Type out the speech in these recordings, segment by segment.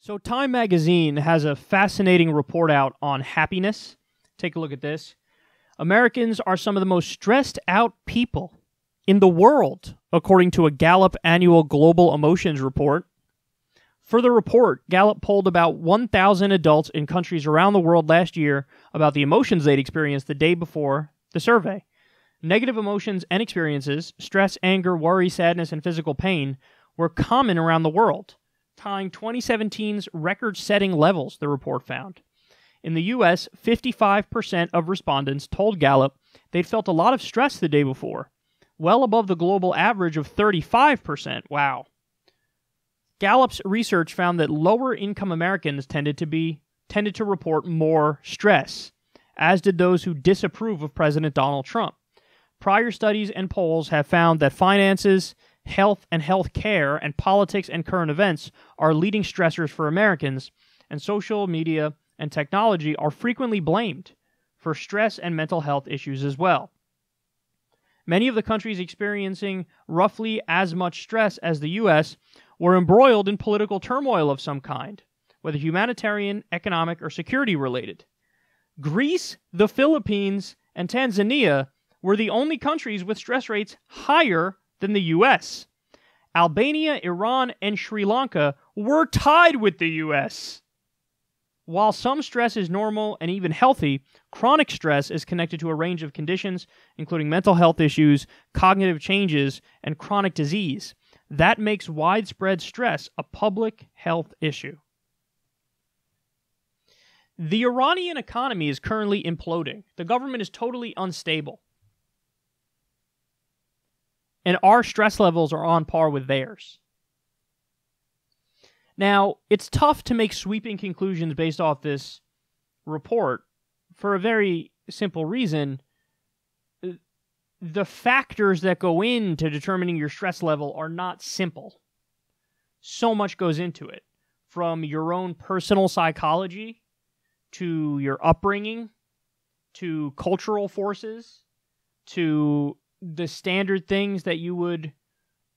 So Time magazine has a fascinating report out on happiness. Take a look at this. Americans are some of the most stressed out people in the world, according to a Gallup annual global emotions report. For the report, Gallup polled about 1,000 adults in countries around the world last year about the emotions they'd experienced the day before the survey. Negative emotions and experiences, stress, anger, worry, sadness, and physical pain, were common around the world, tying 2017's record-setting levels, the report found. In the U.S., 55% of respondents told Gallup they'd felt a lot of stress the day before, well above the global average of 35%. Wow. Gallup's research found that lower-income Americans tended to report more stress, as did those who disapprove of President Donald Trump. Prior studies and polls have found that finances, health and health care, and politics and current events are leading stressors for Americans, and social media and technology are frequently blamed for stress and mental health issues as well. Many of the countries experiencing roughly as much stress as the U.S. were embroiled in political turmoil of some kind, whether humanitarian, economic, or security related. Greece, the Philippines, and Tanzania were the only countries with stress rates higher than the U.S. Albania, Iran, and Sri Lanka were tied with the U.S. While some stress is normal and even healthy, chronic stress is connected to a range of conditions, including mental health issues, cognitive changes, and chronic disease. That makes widespread stress a public health issue. The Iranian economy is currently imploding. The government is totally unstable. And our stress levels are on par with theirs. Now, it's tough to make sweeping conclusions based off this report for a very simple reason. The factors that go into determining your stress level are not simple. So much goes into it, from your own personal psychology, to your upbringing, to cultural forces, to the standard things that you would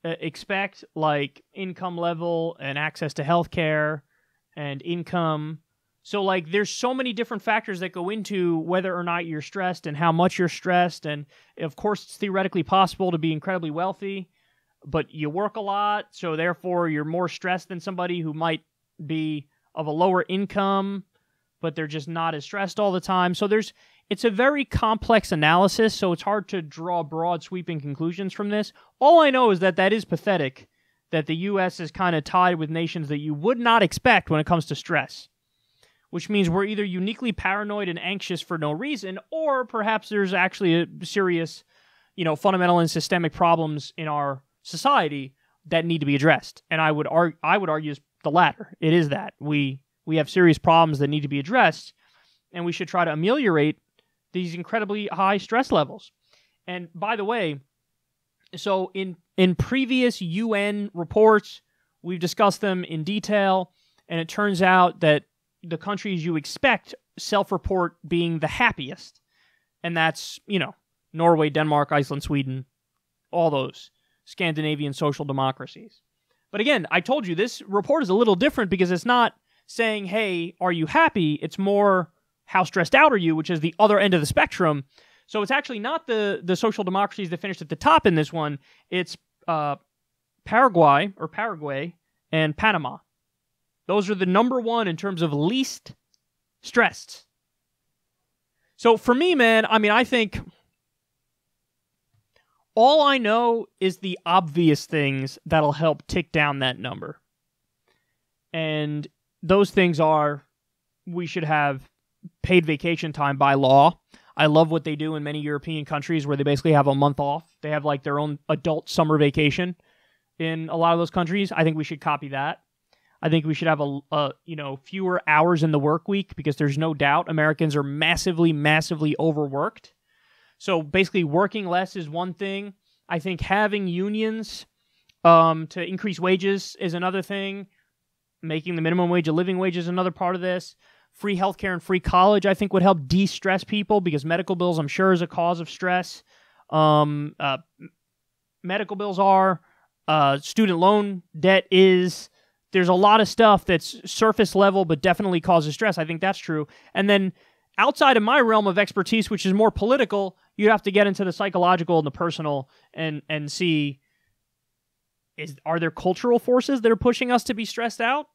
expect, like income level and access to healthcare and income. So, like, there's so many different factors that go into whether or not you're stressed and how much you're stressed. And, of course, it's theoretically possible to be incredibly wealthy, but you work a lot, so therefore you're more stressed than somebody who might be of a lower income, but they're just not as stressed all the time. So it's a very complex analysis, so it's hard to draw broad, sweeping conclusions from this. All I know is that is pathetic, that the U.S. is kind of tied with nations that you would not expect when it comes to stress, which means we're either uniquely paranoid and anxious for no reason, or perhaps there's actually a serious, fundamental and systemic problems in our society that need to be addressed. And I would argue it's the latter. It is that. We have serious problems that need to be addressed, and we should try to ameliorate these incredibly high stress levels. And by the way, so in previous UN reports, we've discussed them in detail, and it turns out that the countries you expect self-report being the happiest, and that's, Norway, Denmark, Iceland, Sweden, all those Scandinavian social democracies. But again, I told you this report is a little different because it's not saying, hey, are you happy? It's more, how stressed out are you, which is the other end of the spectrum. So it's actually not the social democracies that finished at the top in this one. It's Paraguay and Panama. Those are the number one in terms of least stressed. So for me, man, I think all I know is the obvious things that'll help tick down that number. And those things are, we should have paid vacation time by law. I love what they do in many European countries where they basically have a month off. They have like their own adult summer vacation in a lot of those countries. I think we should copy that. I think we should have fewer hours in the work week, because there's no doubt Americans are massively, massively overworked. So basically working less is one thing. I think having unions to increase wages is another thing. Making the minimum wage a living wage is another part of this. Free healthcare and free college, I think, would help de-stress people, because medical bills, I'm sure, is a cause of stress. Medical bills are. Student loan debt is. there's a lot of stuff that's surface level but definitely causes stress. I think that's true. And then outside of my realm of expertise, which is more political, you have to get into the psychological and the personal and see, are there cultural forces that are pushing us to be stressed out?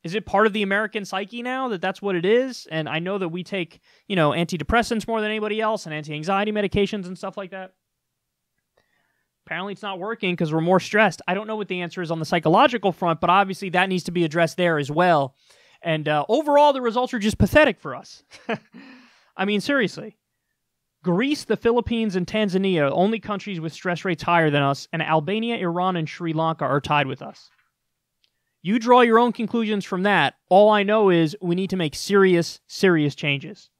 Is it part of the American psyche now that that's what it is? And I know that we take, antidepressants more than anybody else and anti-anxiety medications and stuff like that. Apparently it's not working because we're more stressed. I don't know what the answer is on the psychological front, but obviously that needs to be addressed there as well. And overall, the results are just pathetic for us. I mean, seriously. Greece, the Philippines, and Tanzania, only countries with stress rates higher than us, and Albania, Iran, and Sri Lanka are tied with us. You draw your own conclusions from that. All I know is we need to make serious, serious changes.